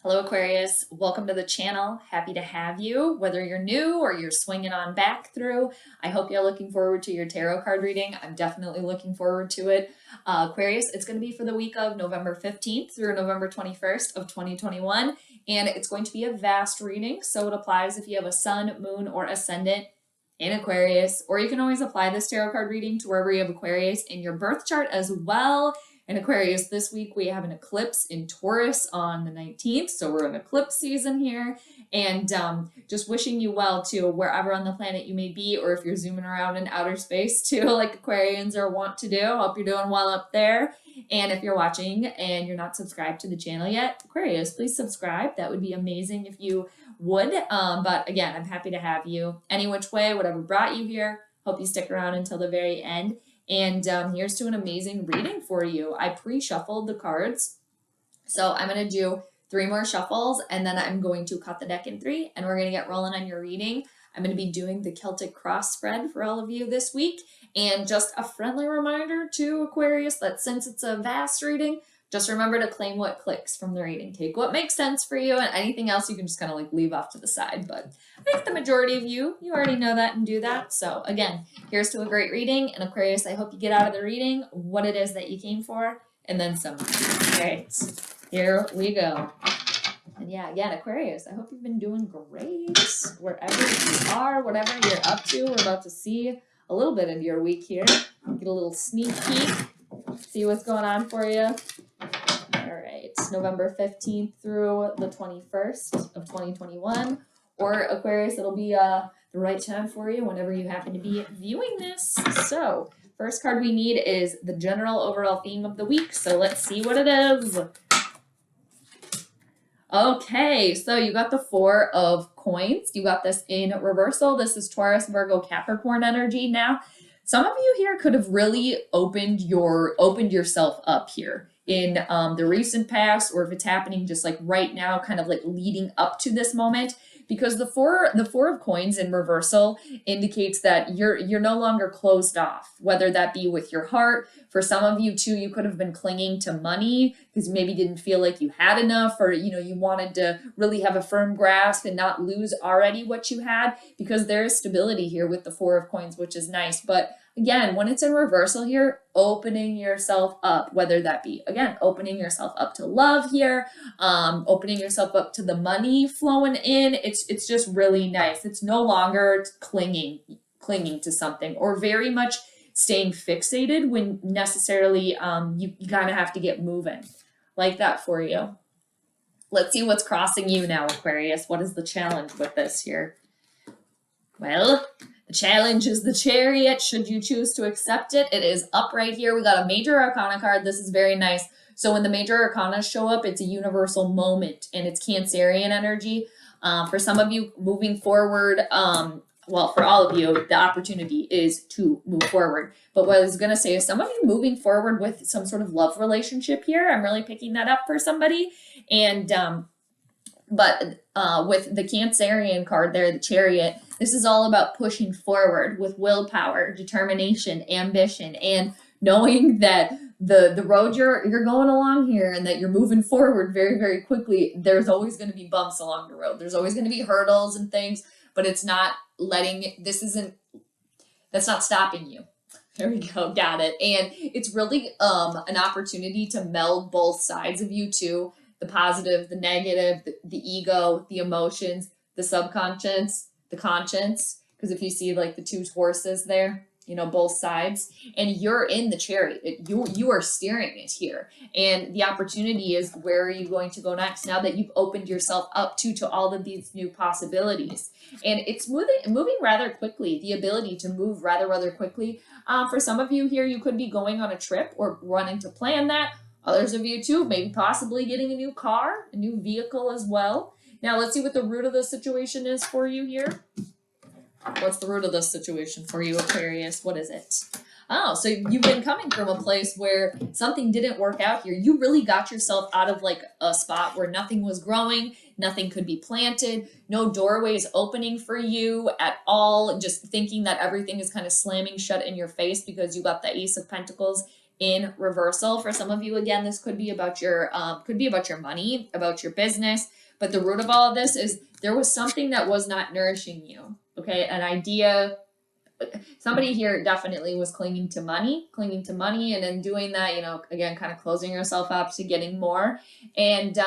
Hello Aquarius, welcome to the channel. Happy to have you, whether you're new or you're swinging on back through. I hope you're looking forward to your tarot card reading. I'm definitely looking forward to it. Aquarius, it's going to be for the week of November 15th through November 21st of 2021, and it's going to be a vast reading, so it applies if you have a sun, moon, or ascendant in Aquarius, or you can always apply this tarot card reading to wherever you have Aquarius in your birth chart as well. In Aquarius, this week we have an eclipse in Taurus on the 19th, so we're in eclipse season here, and just wishing you well too, wherever on the planet you may be, or if you're zooming around in outer space too, like Aquarians are wont to do. Hope you're doing well up there. And if you're watching and you're not subscribed to the channel yet, Aquarius, please subscribe. That would be amazing if you would. But again, I'm happy to have you any which way, whatever brought you here. Hope you stick around until the very end. And here's to an amazing reading for you. I pre-shuffled the cards, so I'm going to do 3 more shuffles, and then I'm going to cut the deck in 3, and we're going to get rolling on your reading. I'm going to be doing the Celtic Cross spread for all of you this week, and just a friendly reminder to Aquarius that since it's a vast reading, just remember to claim what clicks from the reading. Take what makes sense for you, and anything else you can just kind of like leave off to the side. But I think the majority of you already know that and do that. So again, here's to a great reading. And Aquarius, I hope you get out of the reading what it is that you came for, and then some. All right, here we go. And yeah, again, Aquarius, I hope you've been doing great wherever you are, whatever you're up to. We're about to see a little bit of your week here. Get a little sneak peek, see what's going on for you. All right, November 15th through the 21st of 2021. Or Aquarius, it'll be the right time for you whenever you happen to be viewing this. So, first card we need is the general overall theme of the week. So let's see what it is. Okay, so you got the 4 of coins. You got this in reversal. This is Taurus, Virgo, Capricorn energy. Now, some of you here could have really opened yourself up here in the recent past, or if it's happening just like right now, kind of like leading up to this moment. Because the four of coins in reversal indicates that you're no longer closed off, whether that be with your heart. For some of you too, you could have been clinging to money because you maybe didn't feel like you had enough, or you wanted to really have a firm grasp and not lose already what you had, because there is stability here with the 4 of coins, which is nice. But again, when it's in reversal here, opening yourself up, whether that be, again, opening yourself up to love here, opening yourself up to the money flowing in. It's just really nice. It's no longer clinging to something, or very much staying fixated when necessarily you kind of have to get moving. Like that for you. Let's see what's crossing you now, Aquarius. What is the challenge with this here? Well, the challenge is the Chariot, should you choose to accept it. It is up right here. We got a Major Arcana card. This is very nice. So when the Major Arcana show up, it's a universal moment, and it's Cancerian energy. For some of you moving forward, well, for all of you, the opportunity is to move forward. But what I was going to say is some of you moving forward with some sort of love relationship here. I'm really picking that up for somebody. And but with the Cancerian card there, the Chariot, this is all about pushing forward with willpower, determination, ambition, and knowing that the road you're going along here, and that you're moving forward very, very quickly. There's always going to be bumps along the road. There's always going to be hurdles and things, but it's not that's not stopping you. There we go. Got it. And it's really an opportunity to meld both sides of you too. The positive, the negative, the ego, the emotions, the subconscious, the conscience. Because if you see like the 2 horses there, both sides, and you're in the Chariot, you are steering it here. And the opportunity is, where are you going to go next now that you've opened yourself up to all of these new possibilities? And it's moving rather quickly, the ability to move rather quickly. For some of you here, you could be going on a trip or wanting to plan that. Others of you too, maybe possibly getting a new car, a new vehicle as well. Now let's see what the root of the situation is for you here. What's the root of this situation for you, Aquarius? What is it? Oh, so you've been coming from a place where something didn't work out here. You really got yourself out of like a spot where nothing was growing, nothing could be planted, no doorways opening for you at all, just thinking that everything is kind of slamming shut in your face because you got the Ace of Pentacles in reversal. For some of you, again, this could be about your money, about your business. But the root of all of this is there was something that was not nourishing you. Okay, an idea. Somebody here definitely was clinging to money, and then doing that, again, kind of closing yourself up to getting more, and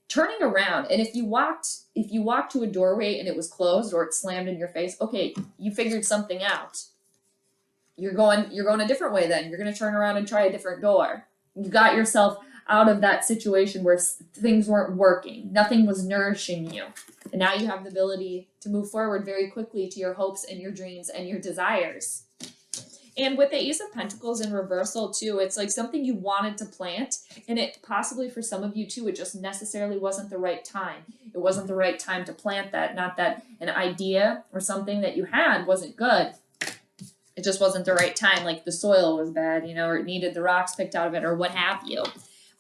turning around. And if you walked to a doorway and it was closed or it slammed in your face, okay, you figured something out. You're going a different way. Then you're going to turn around and try a different door. You got yourself out of that situation where things weren't working, nothing was nourishing you, and now you have the ability to move forward very quickly to your hopes and your dreams and your desires. And with the Ace of Pentacles in reversal too, it's like something you wanted to plant, and it possibly for some of you too, it just necessarily wasn't the right time. It wasn't the right time to plant that. Not that an idea or something that you had wasn't good. It just wasn't the right time. Like the soil was bad, or it needed the rocks picked out of it or what have you.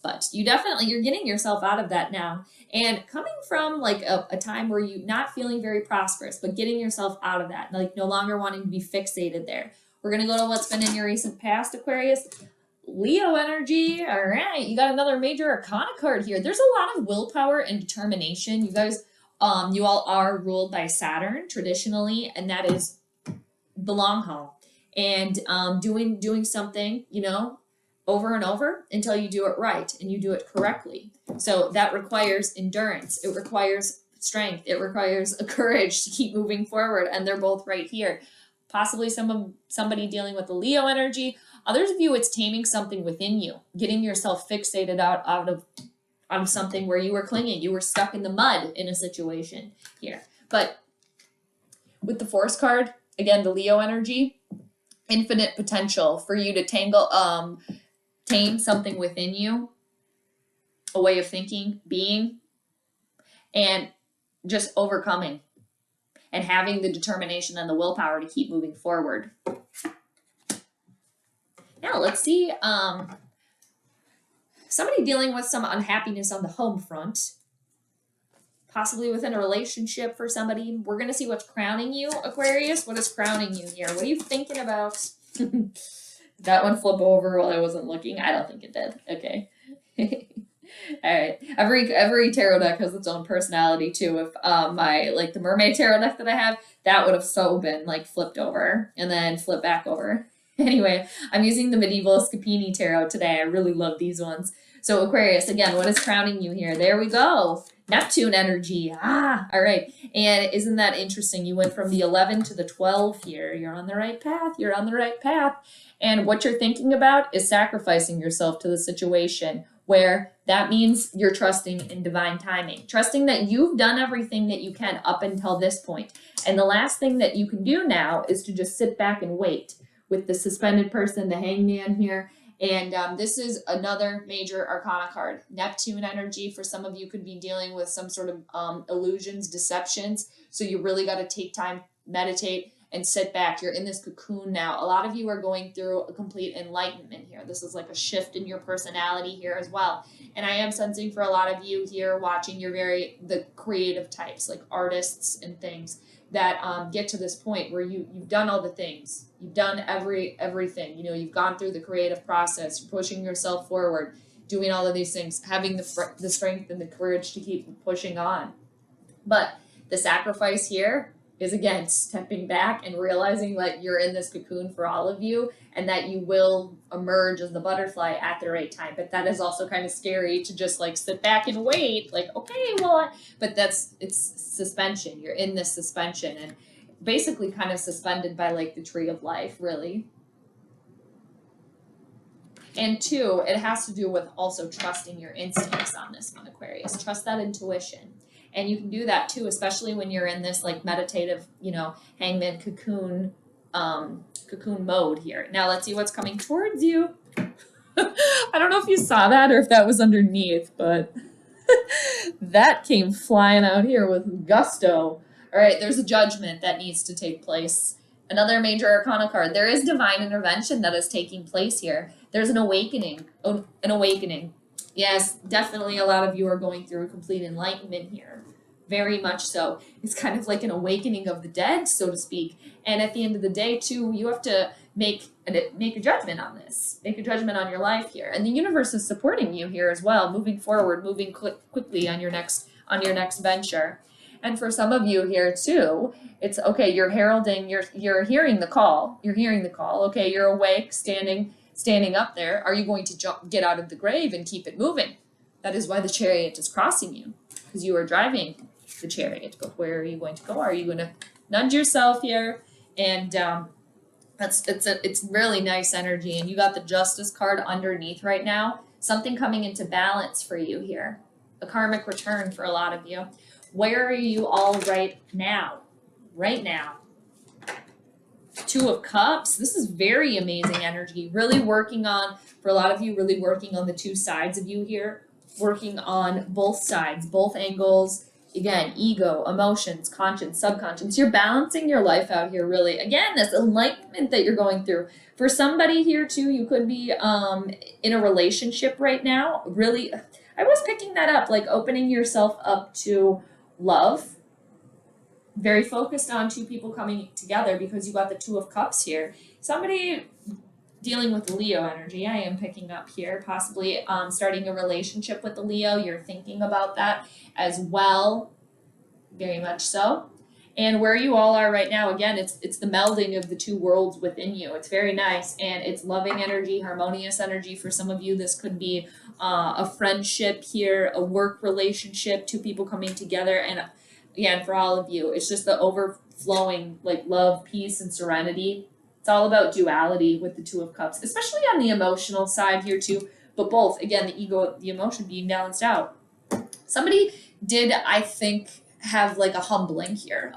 But you're getting yourself out of that now. And coming from like a time where you're not feeling very prosperous, but getting yourself out of that, like no longer wanting to be fixated there. We're going to go to what's been in your recent past, Aquarius. Leo energy. All right. You got another major arcana card here. There's a lot of willpower and determination. You guys, you all are ruled by Saturn traditionally, and that is the long haul. And doing something, over and over until you do it right and you do it correctly. So that requires endurance. It requires strength. It requires a courage to keep moving forward. And they're both right here. Possibly somebody dealing with the Leo energy. Others of you, it's taming something within you, getting yourself fixated out of something where you were clinging. You were stuck in the mud in a situation here. But with the Force card, again, the Leo energy, infinite potential for you to tame something within you, a way of thinking, being, and just overcoming and having the determination and the willpower to keep moving forward. Now let's see, somebody dealing with some unhappiness on the home front, possibly within a relationship for somebody. We're going to see what's crowning you, Aquarius. What is crowning you here? What are you thinking about? That one flip over while I wasn't looking. I don't think it did. Okay. All right. Every tarot deck has its own personality too. If the mermaid tarot deck that I have, that would have so been like flipped over and then flipped back over. Anyway, I'm using the medieval Scapini tarot today. I really love these ones. So Aquarius, again, what is crowning you here? There we go. Neptune energy. All right. And isn't that interesting? You went from the 11 to the 12 here. You're on the right path. You're on the right path. And what you're thinking about is sacrificing yourself to the situation, where that means you're trusting in divine timing, trusting that you've done everything that you can up until this point. And the last thing that you can do now is to just sit back and wait with the suspended person, the hangman here. And this is another major arcana card. Neptune energy, for some of you, could be dealing with some sort of illusions, deceptions. So you really got to take time, meditate, and sit back. You're in this cocoon now. A lot of you are going through a complete enlightenment here. This is like a shift in your personality here as well. And I am sensing for a lot of you here watching, you're the creative types, like artists and things that get to this point where you've done all the things. You've done everything. You've gone through the creative process, you're pushing yourself forward, doing all of these things, having the strength and the courage to keep pushing on. But the sacrifice here is, again, stepping back and realizing that you're in this cocoon for all of you and that you will emerge as the butterfly at the right time. But that is also kind of scary to just like sit back and wait, like, okay, but it's suspension. You're in this suspension and basically kind of suspended by like the tree of life, really. And two, it has to do with also trusting your instincts on this one, Aquarius. Trust that intuition. And you can do that too, especially when you're in this like meditative, hangman cocoon mode here. Now let's see what's coming towards you. I don't know if you saw that or if that was underneath, but that came flying out here with gusto. All right, there's a judgment that needs to take place. Another major arcana card. There is divine intervention that is taking place here. There's an awakening. Yes, definitely a lot of you are going through a complete enlightenment here. Very much so. It's kind of like an awakening of the dead, so to speak. And at the end of the day, too, you have to make a judgment on this. Make a judgment on your life here. And the universe is supporting you here as well, moving forward, moving quickly on your next venture. And for some of you here too, it's okay, you're heralding, you're hearing the call. You're hearing the call. Okay, you're awake, standing up there. Are you going to get out of the grave and keep it moving? That is why the chariot is crossing you, because you are driving the chariot. But where are you going to go? Are you going to nudge yourself here? And it's really nice energy. And you got the Justice card underneath right now. Something coming into balance for you here. A karmic return for a lot of you. Where are you all right now? Right now. Two of Cups. This is very amazing energy. Really working on, for a lot of you, really working on the two sides of you here. Working on both sides, both angles. Again, ego, emotions, conscience, subconscious. You're balancing your life out here, really. Again, this enlightenment that you're going through. For somebody here, too, you could be in a relationship right now. Really, I was picking that up, like opening yourself up to love. Very focused on two people coming together because you got the Two of Cups here. Somebody dealing with the Leo energy, I am picking up here. Possibly starting a relationship with the Leo. You're thinking about that as well. Very much so. And where you all are right now, again, it's the melding of the two worlds within you. It's very nice. And it's loving energy, harmonious energy. For some of you, this could be a friendship here, a work relationship, two people coming together. And again, for all of you, it's just the overflowing like love, peace, and serenity. It's all about duality with the Two of Cups, especially on the emotional side here too, but both, again, the ego, the emotion being balanced out. Somebody did, I think, have like a humbling here,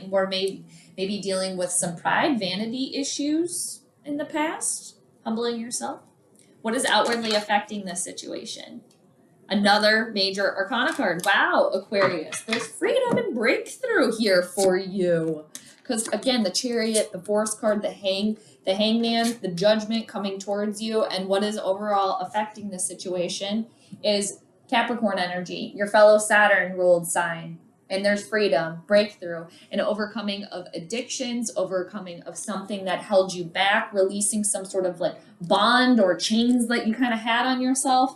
where maybe dealing with some pride, vanity issues in the past, humbling yourself. What is outwardly affecting this situation? Another major arcana card. Wow, Aquarius. There's freedom and breakthrough here for you. Because again, the Chariot, the Force card, the Hangman, the Judgment coming towards you, and what is overall affecting this situation is Capricorn energy, your fellow Saturn ruled sign. And there's freedom, breakthrough, and overcoming of addictions, overcoming of something that held you back, releasing some sort of like bond or chains that you kind of had on yourself.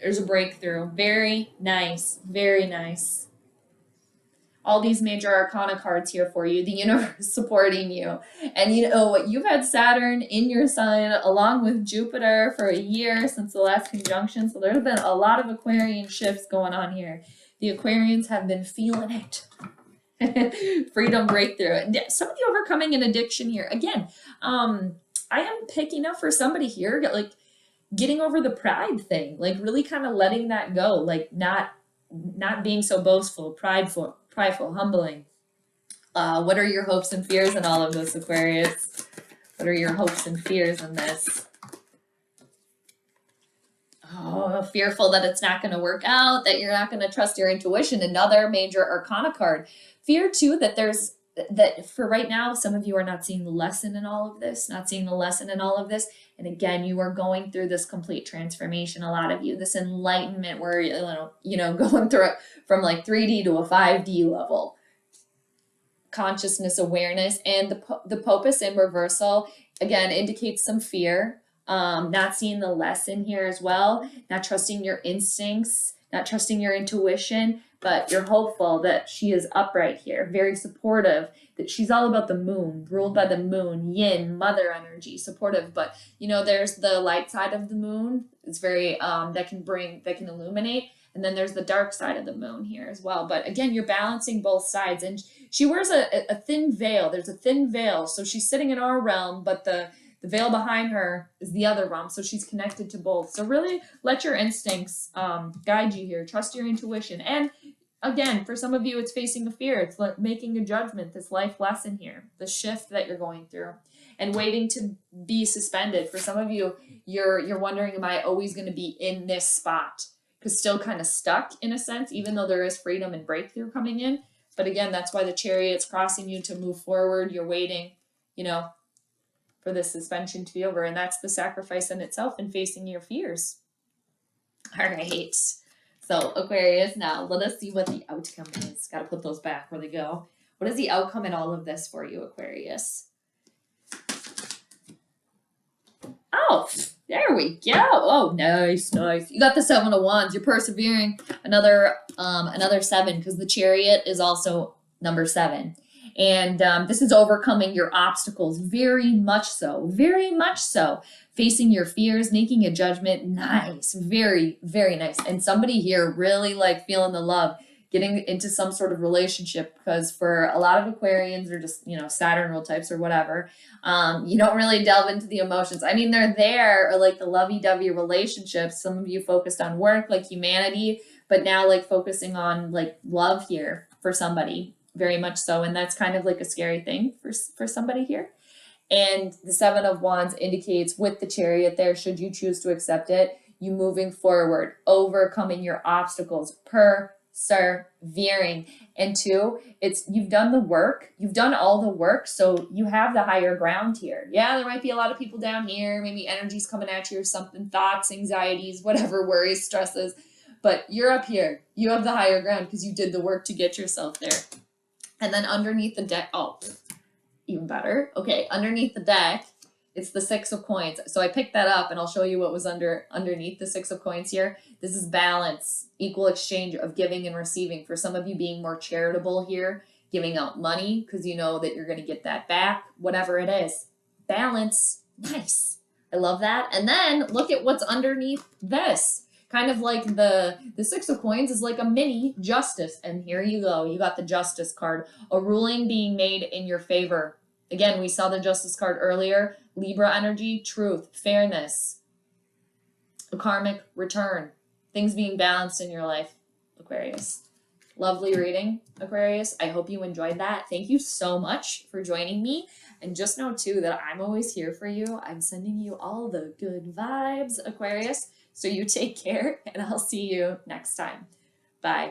There's a breakthrough. Very nice. Very nice. All these major arcana cards here for you. The universe supporting you. And you know what? You've had Saturn in your sign along with Jupiter for a year since the last conjunction. So there's been a lot of Aquarian shifts going on here. The Aquarians have been feeling it. Freedom, breakthrough. And somebody overcoming an addiction here. Again, I am picking up for somebody here, like getting over the pride thing, like really kind of letting that go, like not being so boastful, prideful, humbling. What are your hopes and fears in all of this, Aquarius? What are your hopes and fears in this? Oh, fearful that it's not going to work out, that you're not going to trust your intuition. Another major arcana card. Fear too that for right now, some of you are not seeing the lesson in all of this, And again, you are going through this complete transformation. A lot of you, this enlightenment where, going through it from like 3D to a 5D level. Consciousness, awareness, and the Pope is in reversal. Again, indicates some fear. Not seeing the lesson here as well. Not trusting your instincts, not trusting your intuition. But you're hopeful that she is upright here, very supportive, that she's all about the moon, ruled by the moon, yin, mother energy, supportive. But, there's the light side of the moon. It's very, that can illuminate. And then there's the dark side of the moon here as well. But again, you're balancing both sides. And she wears a thin veil. There's a thin veil. So she's sitting in our realm, but the veil behind her is the other realm, so she's connected to both. So really let your instincts guide you here. Trust your intuition. And again, for some of you, it's facing a fear. It's making a judgment, this life lesson here, the shift that you're going through, and waiting to be suspended. For some of you, you're wondering, am I always going to be in this spot? Because still kind of stuck in a sense, even though there is freedom and breakthrough coming in. But again, that's why the Chariot's crossing you to move forward. You're waiting, for this suspension to be over. And that's the sacrifice in itself and facing your fears. All right. So Aquarius, now let us see what the outcome is. Got to put those back where they go. What is the outcome in all of this for you, Aquarius? Oh, there we go. Oh, nice, nice. You got the 7 of Wands. You're persevering. Another 7, because the Chariot is also number 7. And this is overcoming your obstacles, very much so, very much so. Facing your fears, making a judgment. Nice, very, very nice. And somebody here really like feeling the love, getting into some sort of relationship, because for a lot of Aquarians or just, Saturn rule types or whatever, you don't really delve into the emotions. I mean, they're there, or like the lovey-dovey relationships. Some of you focused on work, like humanity, but now like focusing on like love here for somebody, very much so. And that's kind of like a scary thing for somebody here. And the 7 of Wands indicates with the Chariot there, should you choose to accept it, you moving forward, overcoming your obstacles, persevering. And 2, it's you've done the work, you've done all the work, so you have the higher ground here. Yeah, there might be a lot of people down here, maybe energy's coming at you or something, thoughts, anxieties, whatever, worries, stresses, but you're up here. You have the higher ground because you did the work to get yourself there. And then underneath the deck, oh, even better. Okay, underneath the deck, it's the 6 of Coins. So I picked that up and I'll show you what was underneath the 6 of Coins here. This is balance, equal exchange of giving and receiving. For some of you being more charitable here, giving out money because you know that you're going to get that back, whatever it is. Balance, nice. I love that. And then look at what's underneath this. Kind of like the 6 of Coins is like a mini justice. And here you go. You got the Justice card. A ruling being made in your favor. Again, we saw the Justice card earlier. Libra energy, truth, fairness, a karmic return, things being balanced in your life, Aquarius. Lovely reading, Aquarius. I hope you enjoyed that. Thank you so much for joining me. And just know, too, that I'm always here for you. I'm sending you all the good vibes, Aquarius. So you take care, and I'll see you next time. Bye.